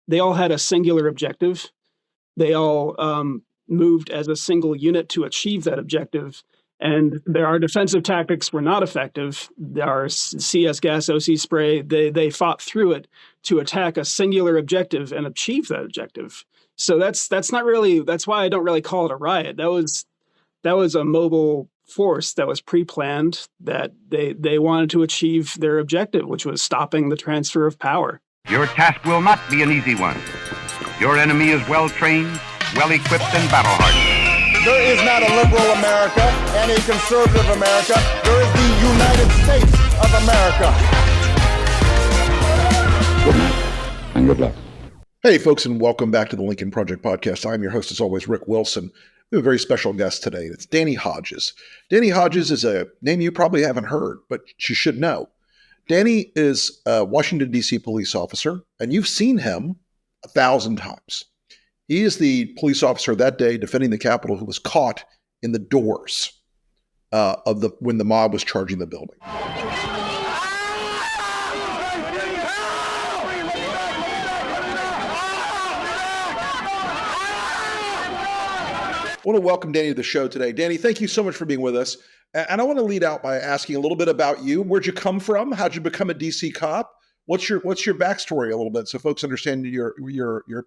they all had a singular objective. They all moved as a single unit to achieve that objective. And our defensive tactics were not effective. Our CS gas, OC spray, they fought through it to attack a singular objective and achieve that objective. So that's why I don't really call it a riot. That was a mobile force that was pre-planned, that they wanted to achieve their objective, which was stopping the transfer of power. Your task will not be an easy one. Your enemy is well-trained, well-equipped, and battle-hardened. There is not a liberal America and a conservative America. There is the United States of America. Good night and good luck. Hey, folks, and welcome back to the Lincoln Project Podcast. I'm your host, as always, Rick Wilson. We have a very special guest today. It's Danny Hodges. Danny Hodges is a name you probably haven't heard, but you should know. Danny is a Washington, D.C. police officer, and you've seen him 1,000 times. He is the police officer that day defending the Capitol who was caught in the doors when the mob was charging the building. I want to welcome Danny to the show today. Danny, thank you so much for being with us. And I want to lead out by asking a little bit about you. Where'd you come from? How'd you become a DC cop? What's your backstory a little bit so folks understand your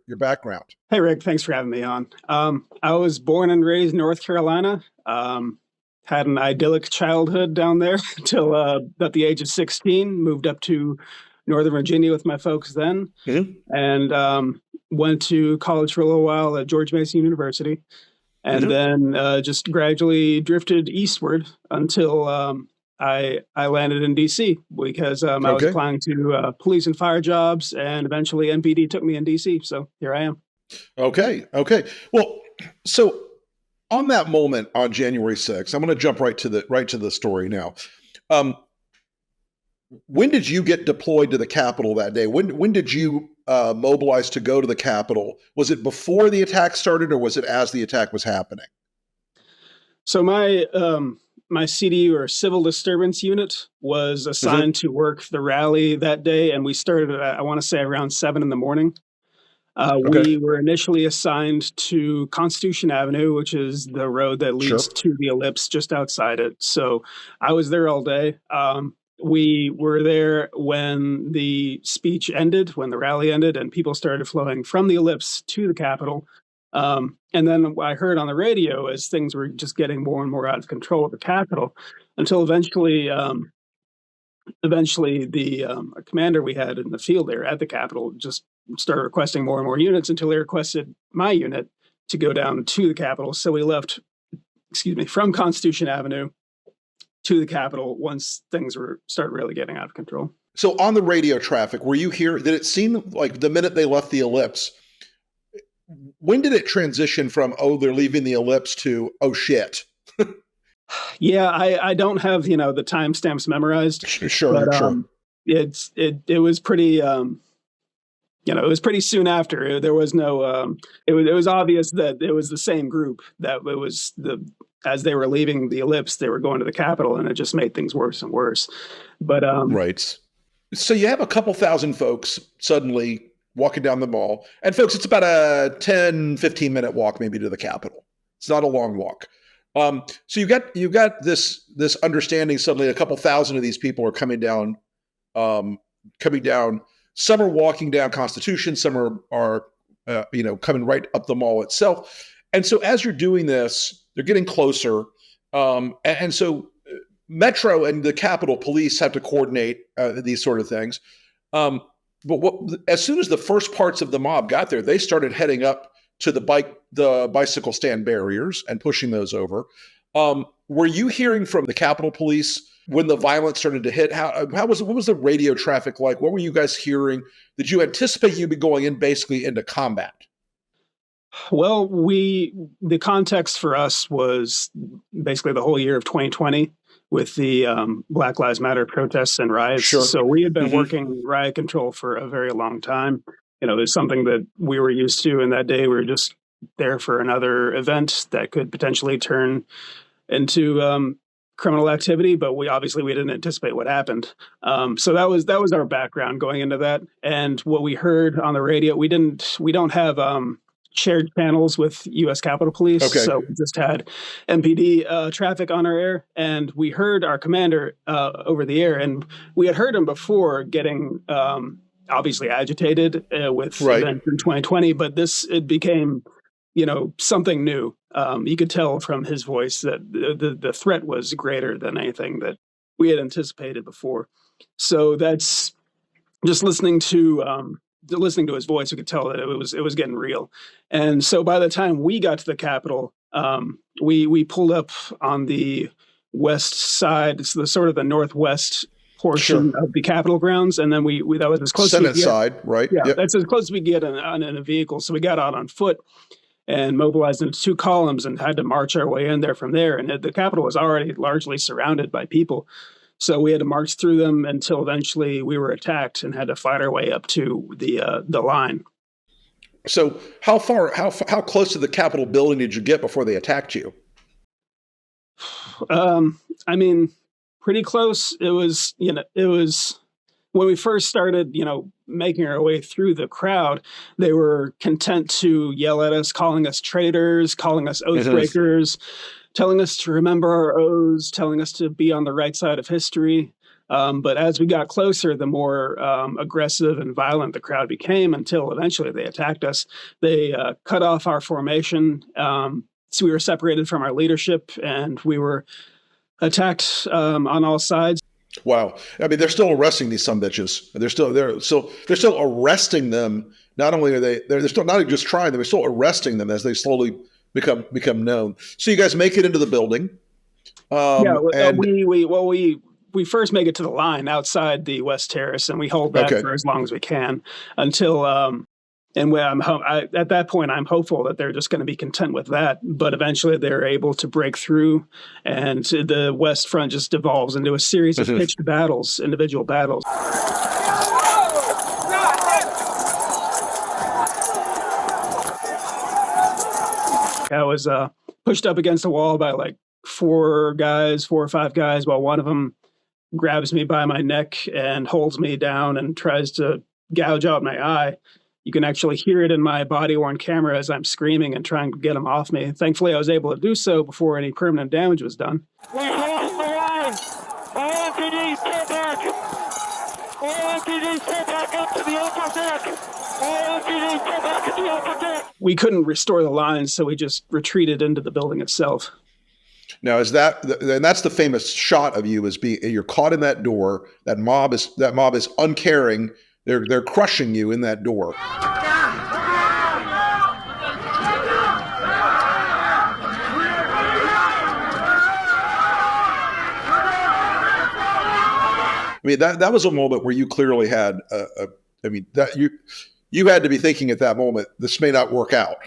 background? Hey, Rick, thanks for having me on. I was born and raised in North Carolina. Had an idyllic childhood down there until about the age of 16. Moved up to Northern Virginia with my folks then, and went to college for a little while at George Mason University. And then just gradually drifted eastward until I landed in D.C. because I was applying to police and fire jobs, and eventually MPD took me in D.C. So here I am. Okay. Well, so on that moment on January 6th, I'm going to jump right to the story now. When did you get deployed to the Capitol that day? When did you mobilize to go to the Capitol? Was it before the attack started, or was it as the attack was happening? So my CD, or Civil Disturbance Unit, was assigned to work the rally that day, and we started at, I want to say, around 7 a.m. We were initially assigned to Constitution Avenue, which is the road that leads to the Ellipse just outside it. So I was there all day. We were there when the speech ended, when the rally ended, and people started flowing from the Ellipse to the Capitol. And then I heard on the radio as things were just getting more and more out of control at the Capitol, until eventually the commander we had in the field there at the Capitol just started requesting more and more units, until they requested my unit to go down to the Capitol. So we left, from Constitution Avenue to the Capitol once things started really getting out of control. So on the radio traffic, were you here? Did it seem like the minute they left the Ellipse, when did it transition from, oh, they're leaving the Ellipse, to, oh, shit? Yeah, I don't have, the timestamps memorized. Sure. It was pretty, it was pretty soon after. There was no, it was obvious that it was the same group, that it was as they were leaving the Ellipse, they were going to the Capitol, and it just made things worse and worse. But right. So you have a couple thousand folks suddenly walking down the mall. And folks, it's about a 10, 15 minute walk maybe to the Capitol. It's not a long walk. So you got this understanding suddenly a couple thousand of these people are coming down. Some are walking down Constitution, some are coming right up the mall itself. And so as you're doing this, they're getting closer. And so Metro and the Capitol Police have to coordinate these sort of things. But as soon as the first parts of the mob got there, they started heading up to the bicycle stand barriers and pushing those over. Were you hearing from the Capitol Police when the violence started to hit? What was the radio traffic like? What were you guys hearing? Did you anticipate you'd be going into combat? Well, the context for us was basically the whole year of 2020 with the Black Lives Matter protests and riots. Sure. So we had been working riot control for a very long time. There's something that we were used to, and that day we were just there for another event that could potentially turn into criminal activity, but we didn't anticipate what happened. So that was our background going into that. And what we heard on the radio, we don't have shared channels with U.S. Capitol Police, Okay. so we just had MPD traffic on our air, and we heard our commander over the air, and we had heard him before getting obviously agitated with Right. events in 2020, but it became something new. You could tell from his voice that the threat was greater than anything that we had anticipated before. So that's just listening to his voice, we could tell that it was getting real. And so by the time we got to the Capitol, we pulled up on the west side, it's the sort of the northwest portion of the Capitol grounds, and then we that was as close Senate as we get. side, right? Yeah, Yep. that's as close as we get in a vehicle. So we got out on foot and mobilized into two columns and had to march our way in there from there. And the Capitol was already largely surrounded by people. So we had to march through them until eventually we were attacked and had to fight our way up to the line. So how close to the Capitol building did you get before they attacked you? I mean, pretty close. It was when we first started, making our way through the crowd, they were content to yell at us, calling us traitors, calling us oath breakers, telling us to remember our oaths, telling us to be on the right side of history. But as we got closer, the more aggressive and violent the crowd became until eventually they attacked us. They cut off our formation. So we were separated from our leadership and we were attacked on all sides. Wow. I mean, they're still arresting these sumbitches. They're still arresting them. Not only are they're still not just trying them, they're still arresting them as they slowly become known. So you guys make it into the building. We first make it to the line outside the West Terrace, and we hold that for as long as we can until. And when at that point, I'm hopeful that they're just going to be content with that. But eventually, they're able to break through, and the West Front just devolves into a series of pitched battles, individual battles. I was pushed up against a wall by like 4 or 5 guys, while one of them grabs me by my neck and holds me down and tries to gouge out my eye. You can actually hear it in my body-worn camera as I'm screaming and trying to get him off me. Thankfully, I was able to do so before any permanent damage was done. We lost the line! All MPD, step back! All MPD, step back up to the upper deck! All MPD, step back to the upper deck! We couldn't restore the lines, so we just retreated into the building itself. Now, and that's the famous shot of you you're caught in that door. That mob is uncaring. They're crushing you in that door. I mean, that was a moment where you clearly had you had to be thinking at that moment, this may not work out.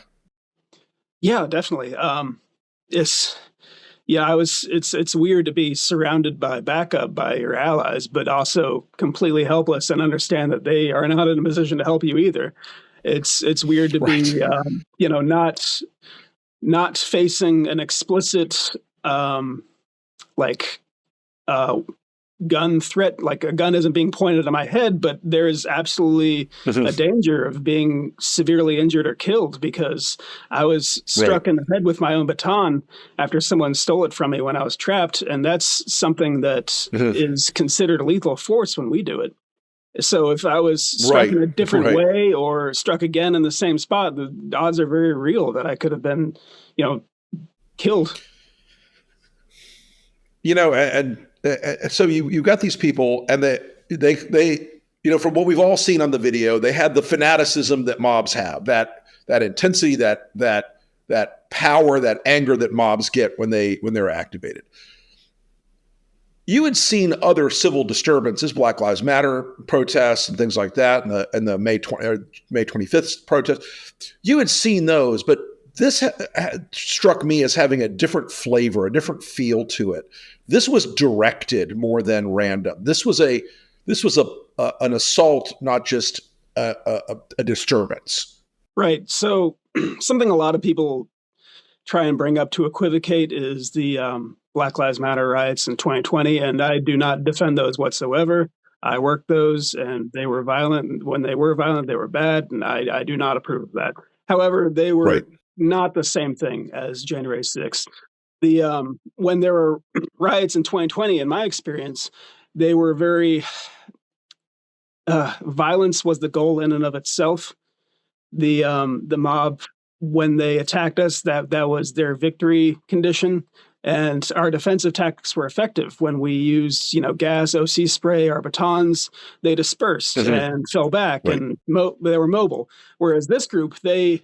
Yeah, definitely. It's weird to be surrounded by backup by your allies, but also completely helpless and understand that they are not in a position to help you either. It's weird to be, not facing an explicit, gun threat, like a gun isn't being pointed at my head, but there is absolutely a danger of being severely injured or killed because I was struck in the head with my own baton after someone stole it from me when I was trapped. And that's something that is considered lethal force when we do it. So if I was struck in a different way or struck again in the same spot, the odds are very real that I could have been, killed. So you got these people, and they from what we've all seen on the video, they had the fanaticism that mobs have, that intensity, that power, that anger that mobs get when they're activated. You had seen other civil disturbances, Black Lives Matter protests and things like that, and the May 25th protest. You had seen those, but this struck me as having a different flavor, a different feel to it. This was directed more than random. This was an assault, not just a disturbance. Right. So something a lot of people try and bring up to equivocate is the Black Lives Matter riots in 2020, and I do not defend those whatsoever. I worked those, and they were violent. When they were violent, they were bad, and I do not approve of that. However, they Right. were not the same thing as January 6th. When there were riots in 2020, in my experience, they were very violence was the goal in and of itself. The mob, when they attacked us, that was their victory condition. And our defensive tactics were effective. When we used, gas, OC spray, our batons, they dispersed and fell back, Right. and they were mobile. Whereas this group, they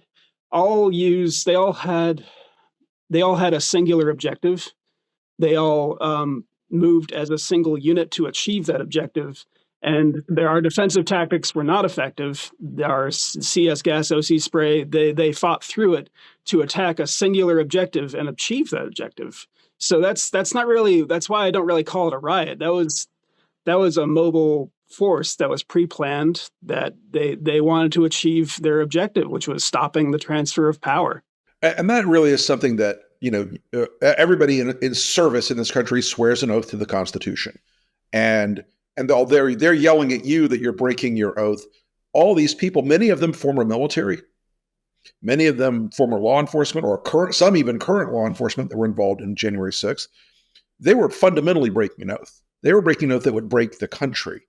all had a singular objective. They all moved as a single unit to achieve that objective. And our defensive tactics were not effective. Our CS gas, OC spray, they fought through it to attack a singular objective and achieve that objective. So that's why I don't really call it a riot. That was a mobile force that was pre-planned, that they wanted to achieve their objective, which was stopping the transfer of power. And that really is something that, everybody in service in this country swears an oath to the Constitution. And all they're yelling at you that you're breaking your oath. All these people, many of them former military, many of them former law enforcement, or some even current law enforcement that were involved in January 6th, they were fundamentally breaking an oath. They were breaking an oath that would break the country.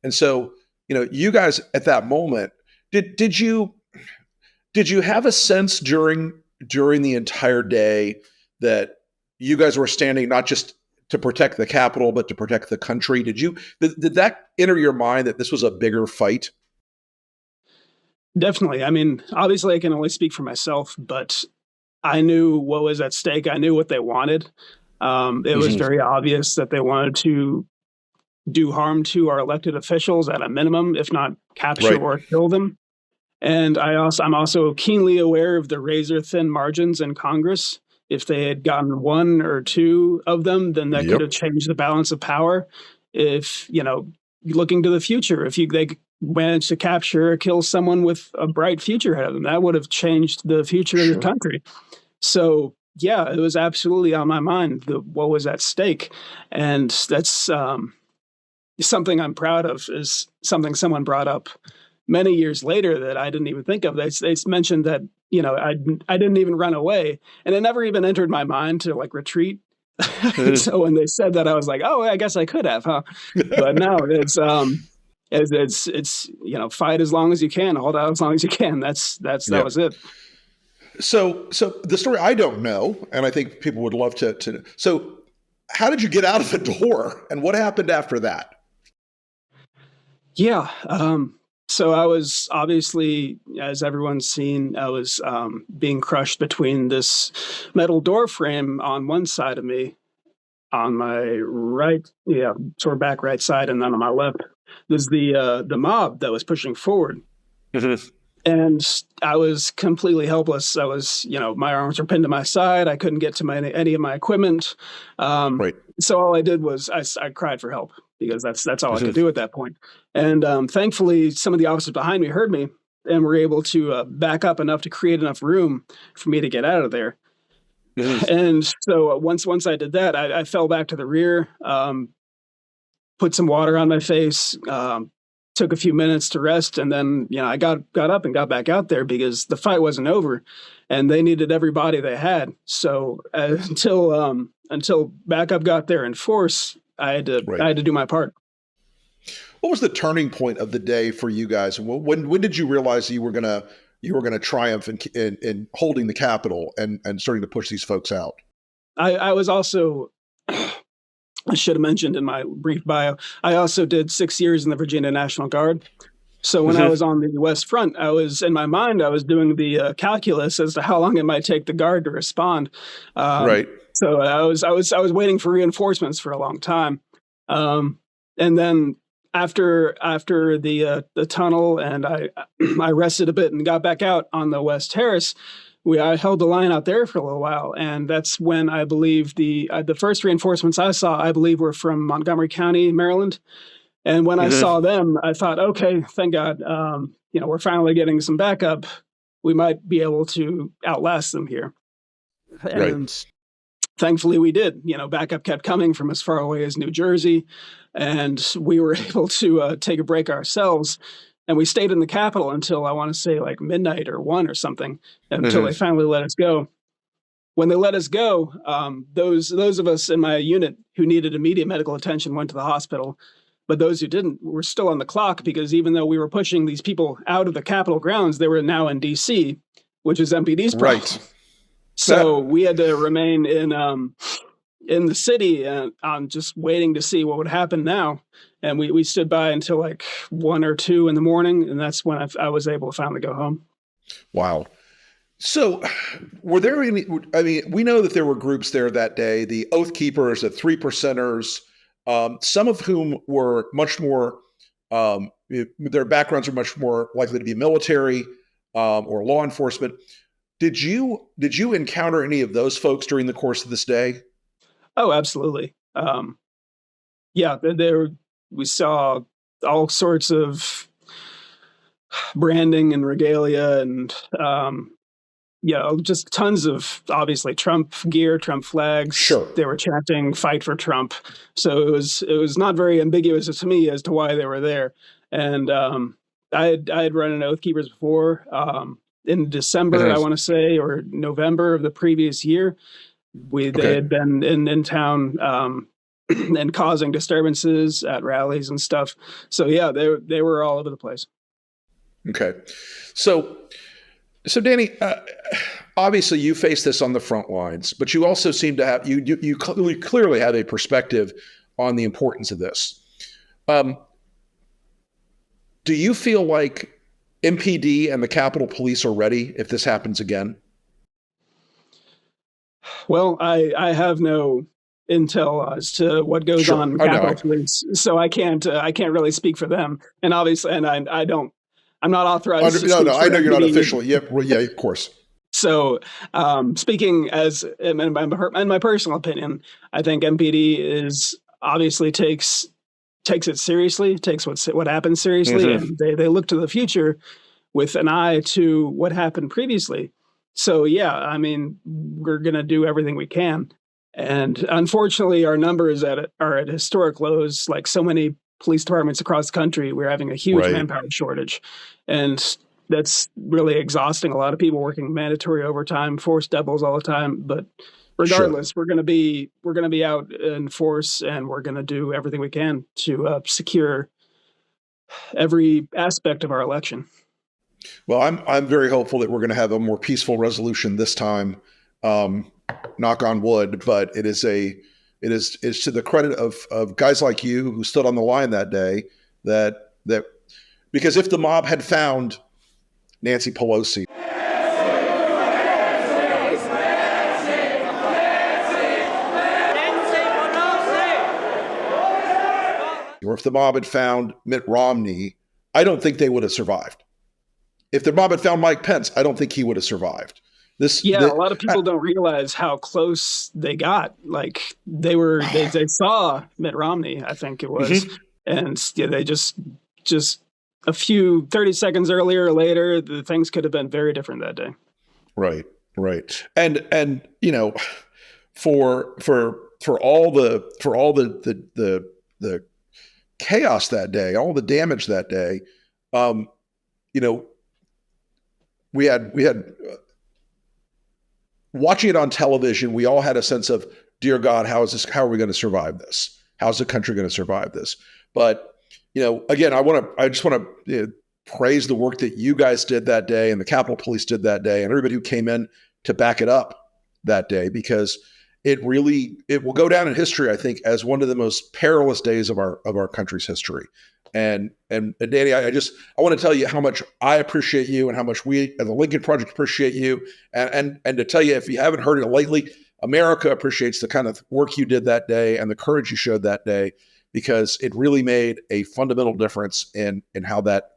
And so, you guys at that moment, did you have a sense during the entire day that you guys were standing not just to protect the Capitol, but to protect the country? Did that enter your mind that this was a bigger fight? Definitely. I mean, obviously I can only speak for myself, but I knew what was at stake. I knew what they wanted. It was very obvious that they wanted to do harm to our elected officials at a minimum, if not capture or kill them. And I'm also keenly aware of the razor-thin margins in Congress. If they had gotten one or two of them, then that could have changed the balance of power. If, looking to the future, if they managed to capture or kill someone with a bright future ahead of them, that would have changed the future of the country. So, yeah, it was absolutely on my mind, what was at stake. And that's something I'm proud of, is something someone brought up many years later that I didn't even think of. They mentioned that, I didn't even run away, and it never even entered my mind to retreat. So when they said that, I was like, oh, I guess I could have, huh? But no, it's fight as long as you can, hold out as long as you can. That was it. So the story I don't know, and I think people would love to. So how did you get out of the door, and what happened after that? Yeah. So I was obviously, as everyone's seen, I was being crushed between this metal door frame on one side of me, on my right, sort of back right side, and then on my left, there's the mob that was pushing forward. And I was completely helpless. I was, my arms were pinned to my side. I couldn't get to any of my equipment. So all I did was I cried for help, because that's all I could do at that point. And thankfully, some of the officers behind me heard me and were able to back up enough to create enough room for me to get out of there. And so once I did that, I fell back to the rear, put some water on my face, took a few minutes to rest, and then I got up and got back out there, because the fight wasn't over, and they needed every body they had. So until backup got there in force, I had to do my part. What was the turning point of the day for you guys? When did you realize you were gonna triumph in holding the Capitol and starting to push these folks out? I was also, I should have mentioned in my brief bio, I also did 6 years in the Virginia National Guard. So when I was on the West Front, I was doing the calculus as to how long it might take the Guard to respond. So I was waiting for reinforcements for a long time, and then after the tunnel, and I rested a bit and got back out on the West Terrace. I held the line out there for a little while, and that's when I believe the first reinforcements I saw, I believe, were from Montgomery County, Maryland. And when I saw them, I thought, okay, thank God, we're finally getting some backup. We might be able to outlast them here. And thankfully we did. Backup kept coming from as far away as New Jersey, and we were able to take a break ourselves. And we stayed in the Capitol until I want to say like midnight or 1 or something, until they finally let us go. When they let us go, those of us in my unit who needed immediate medical attention went to the hospital. But those who didn't were still on the clock, because even though we were pushing these people out of the Capitol grounds, they were now in D.C., which is MPD's problem. Right. So we had to remain in the city and just waiting to see what would happen now. And we stood by until like 1 or 2 in the morning, and that's when I was able to finally go home. Wow. So were there any, I mean, we know that there were groups there that day, the Oath Keepers, the 3%ers, some of whom were much more, their backgrounds are much more likely to be military or law enforcement. Did you encounter any of those folks during the course of this day? Oh, absolutely. Yeah, we saw all sorts of branding and regalia and just tons of obviously Trump gear, Trump flags. Sure. They were chanting "Fight for Trump," so it was not very ambiguous to me as to why they were there. And I had run an Oath Keepers before in December, I want to say, or November of the previous year. They had been in town and causing disturbances at rallies and stuff. So yeah, they were all over the place. Okay, so Danny, obviously you face this on the front lines, but you also seem to have you clearly have a perspective on the importance of this. Do you feel like MPD and the Capitol Police are ready if this happens again? Well, I have no intel as to what goes on in Capitol Police, so I can't really speak for them. And obviously, and I don't. I'm not authorized. I know you're not officially. Yeah, of course. So, speaking as in my personal opinion, I think MPD is obviously takes it seriously, takes what happened seriously, and they look to the future with an eye to what happened previously. So, yeah, I mean, we're going to do everything we can. And unfortunately, our numbers are at historic lows. Like so many police departments across the country, we're having a huge manpower shortage. And that's really exhausting. A lot of people working mandatory overtime, force doubles all the time. But regardless, we're going to be out in force, and we're going to do everything we can to secure every aspect of our election. Well, I'm very hopeful that we're going to have a more peaceful resolution this time. Knock on wood, but it is to the credit of guys like you who stood on the line that day. That because if the mob had found Nancy Pelosi, or if the mob had found Mitt Romney, I don't think they would have survived. If the mob had found Mike Pence, I don't think he would have survived. A lot of people don't realize how close they got. Like they saw Mitt Romney, I think it was, and they just a few 30 seconds earlier or later, the things could have been very different that day. Right. And for all the chaos that day, all the damage that day, we had watching it on television, we all had a sense of, dear God, how are we going to survive this? How's the country going to survive this? But, again, I just want to praise the work that you guys did that day and the Capitol Police did that day and everybody who came in to back it up that day, because it will go down in history, I think, as one of the most perilous days of our country's history. And Danny, I want to tell you how much I appreciate you and how much we at the Lincoln Project appreciate you. And to tell you, if you haven't heard it lately, America appreciates the kind of work you did that day and the courage you showed that day, because it really made a fundamental difference in how that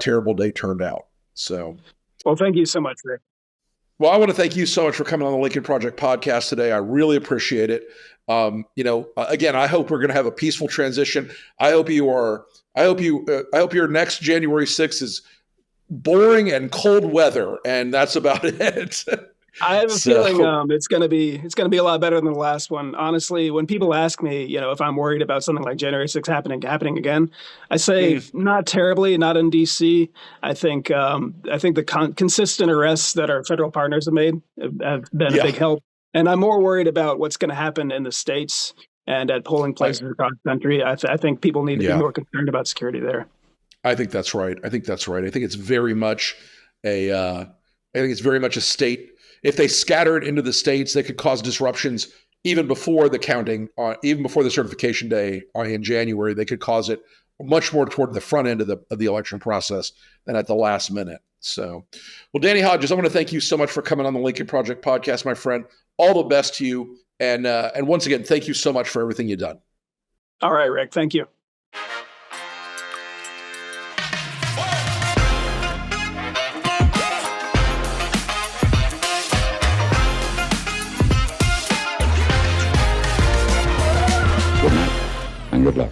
terrible day turned out. So, well, thank you so much, Rick. Well, I want to thank you so much for coming on the Lincoln Project podcast today. I really appreciate it. Again, I hope we're going to have a peaceful transition. I hope your next January 6th is boring and cold weather, and that's about it. I have a So, feeling it's gonna be a lot better than the last one. Honestly, when people ask me, if I'm worried about something like January 6th happening again, I say not terribly, not in DC. I think the consistent arrests that our federal partners have made have been a yeah, big help, and I'm more worried about what's going to happen in the states and at polling places across the country. I think people need to be yeah. more concerned about security there. I think that's right. I think it's very much a state. If they scattered into the states, they could cause disruptions even before the counting, even before the certification day in January. They could cause it much more toward the front end of the election process than at the last minute. So, well, Danny Hodges, I want to thank you so much for coming on the Lincoln Project podcast, my friend. All the best to you, and once again, thank you so much for everything you've done. All right, Rick. Thank you. Good night and good luck.